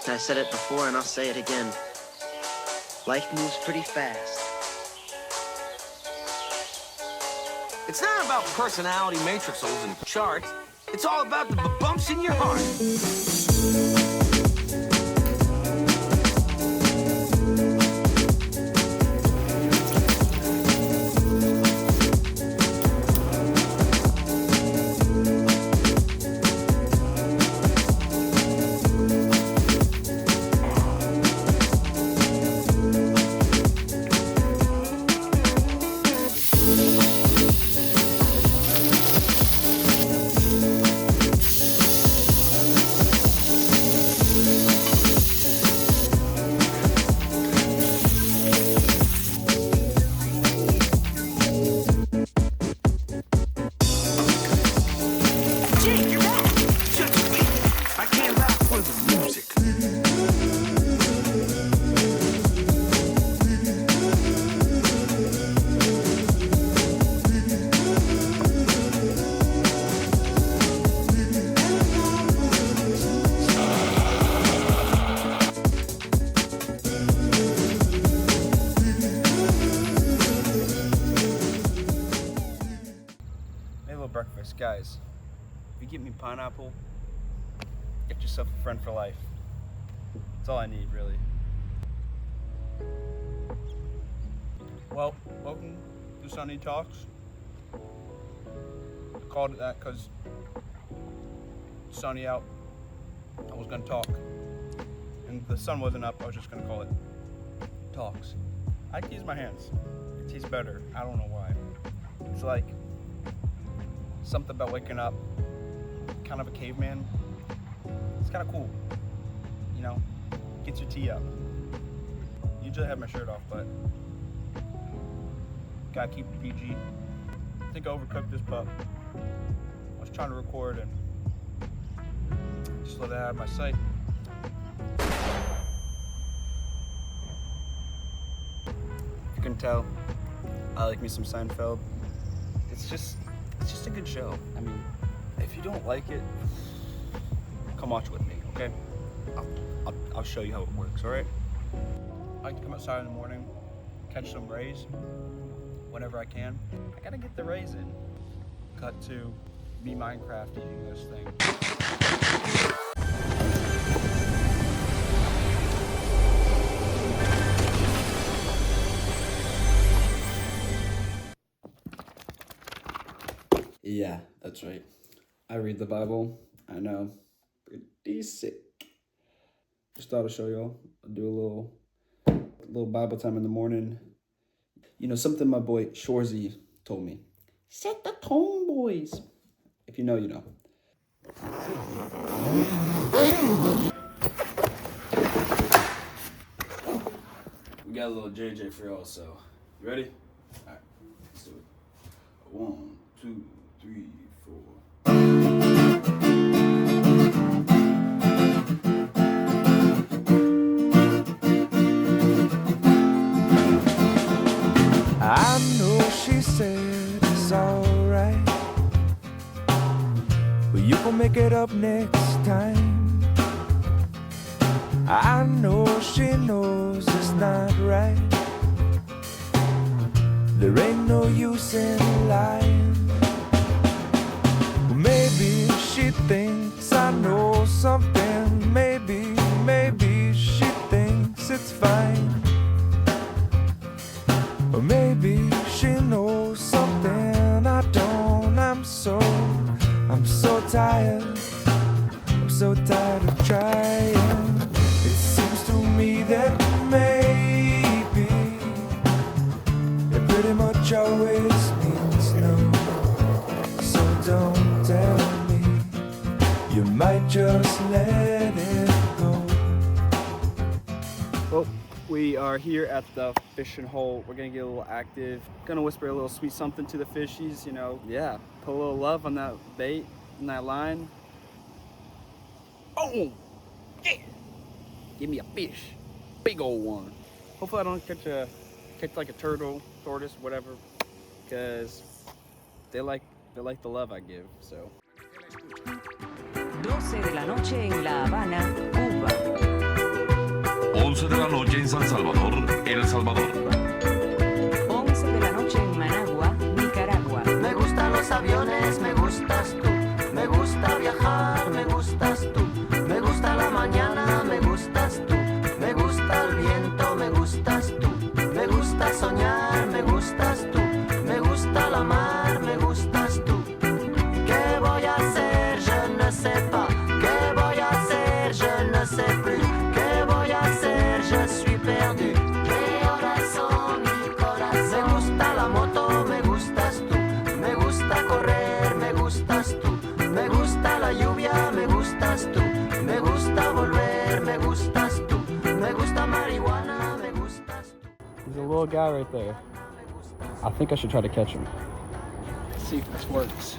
I said it before and I'll say it again. Life moves pretty fast. It's not about personality matrices and charts. It's all about the bumps in your heart. Breakfast, guys. If you get me pineapple, get yourself a friend for life. That's all I need, really. Well, welcome to Sunny Talks. I called it that because it's sunny out. I was gonna talk, and the sun wasn't up. I was just gonna call it Talks. I can use my hands. It tastes better. I don't know why. It's like something about waking up kind of a caveman. It's kind of cool, you know, gets your tea up. Usually I have my shirt off, but gotta keep it PG. I think I overcooked this pup. I was trying to record and just let it out of my sight. If you can tell, I like me some Seinfeld. It's just a good show. I mean, if you don't like it, come watch with me, okay? I'll show you how it works, all right? I like to come outside in the morning, catch some rays whenever I can. I gotta get the rays in. Cut to me Minecraft eating this thing. Yeah, that's right. I read the Bible. I know. Pretty sick. Just thought I'd show y'all. I'll do a little Bible time in the morning. You know, something my boy Shorzy told me. Set the tone, boys. If you know, you know. We got a little JJ for y'all, so you ready? All right, let's do it. 1, 2, 3, 4. I know she said it's alright, but you gon' make it up next time. I know she knows it's not right. There ain't no use in lying. Maybe she thinks I know something. Maybe she thinks it's fine. Or maybe she knows something I don't. I'm so tired. I'm so tired of trying. It seems to me that maybe it pretty much always means no. So don't tell me. You might just let it go. Well, we are here at the fishing hole. We're gonna get a little active. Gonna whisper a little sweet something to the fishies, you know. Yeah, put a little love on that bait and that line. Oh, yeah! Give me a fish, big old one. Hopefully I don't catch like a turtle, tortoise, whatever, because they like the love I give. So. 12 de la noche en La Habana, Cuba. 11 de la noche en San Salvador, El Salvador. 11 de la noche en Managua, Nicaragua. Me gustan los aviones, me gustas tú. Me gusta viajar, me gustas tú. Me gusta la mañana, me gustas tú. Me gusta el viento, me gustas tú. Me gusta soñar, me gustas tú. Me gusta la mar, me gustas tú. ¿Qué voy a hacer? Je ne sais pas. ¿Qué voy a hacer? Je ne sais plus. ¿Qué voy a hacer? Je suis perdu. Mi corazón, mi corazón. Me gusta la moto, me gustas tú. Me gusta correr, me gustas tú. Me gusta la lluvia, me gustas tú. Me gusta volver, me gustas tú. Me gusta marihuana, me gustas tú. There's a little guy right there. I think I should try to catch him. Let's see if this works.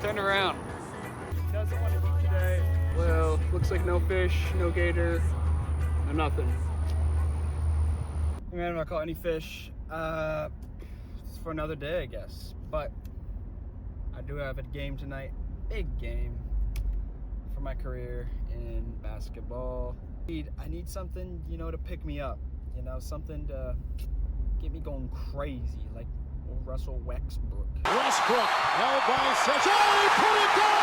Turn around. Doesn't want to eat today. Well, looks like no fish, no gator, no nothing. Man, I'm not caught any fish. It's for another day, I guess. But I do have a game tonight. Big game for my career in basketball. I need something, you know, to pick me up. You know, something to get me going crazy, like old Russell Westbrook. Westbrook held by Seth. He put it down!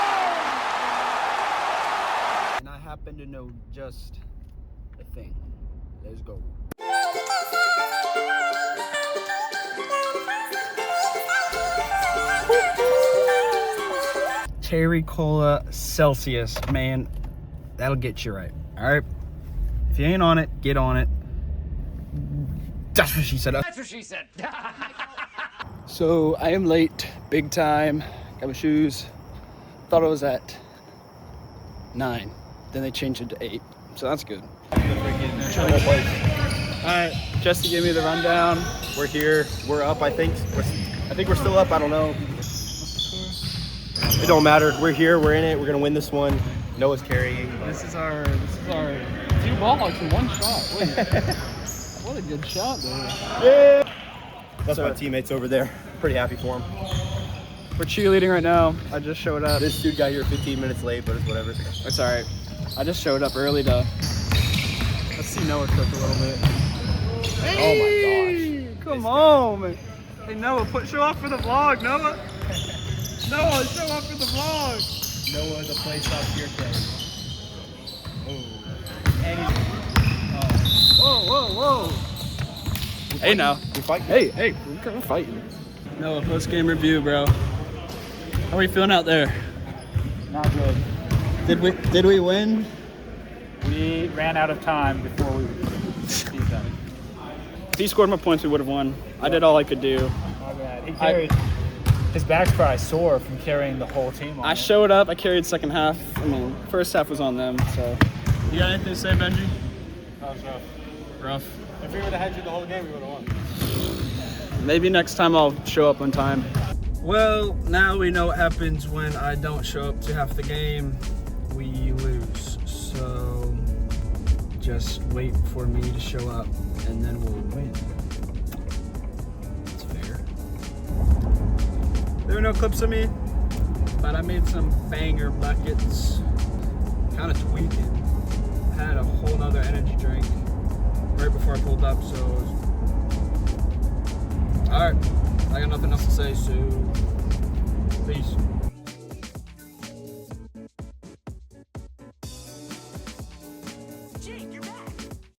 And I happen to know just the thing. Let's go. Cherry Cola Celsius, man, that'll get you right. All right, if you ain't on it, get on it. That's what she said. That's what she said. So I am late, big time. Got my shoes. Thought it was at 9. Then they changed it to 8. So that's good. Alright, Jesse gave me the rundown. We're here. We're up, I think. I think we're still up. I don't know. It don't matter. We're here. We're in it. We're going to win this one. Noah's carrying. This is our 2 balls in 1 shot. What a good shot, though. Yeah. That's my teammates over there. Pretty happy for them. We're cheerleading right now. I just showed up. This dude got here 15 minutes late, but it's whatever. It's alright. I just showed up early to... Let's see Noah cook a little bit. Hey! Oh my gosh. Come on, man. Hey, Noah, show off for the vlog, Noah. Noah, show off for the vlog. Noah, the place up here, Whoa. Hey, now. We fight. Hey, we're fighting. Noah, post-game review, bro. How are you feeling out there? Not good. Did we win? We ran out of time before we beat them. If he scored more points, we would have won. I did all I could do. My bad. He carried. His back's probably sore from carrying the whole team on. I showed up. I carried second half. I mean, first half was on them. So, you got anything to say, Benji? That was rough. Rough. If we would have had you the whole game, we would have won. Maybe next time I'll show up on time. Well, now we know what happens when I don't show up to half the game. We lose. So just wait for me to show up and then we'll win. It's fair. There were no clips of me, but I made some banger buckets. Kind of tweaking. Had a whole nother energy drink right before I pulled up, so alright, I got nothing else to say, so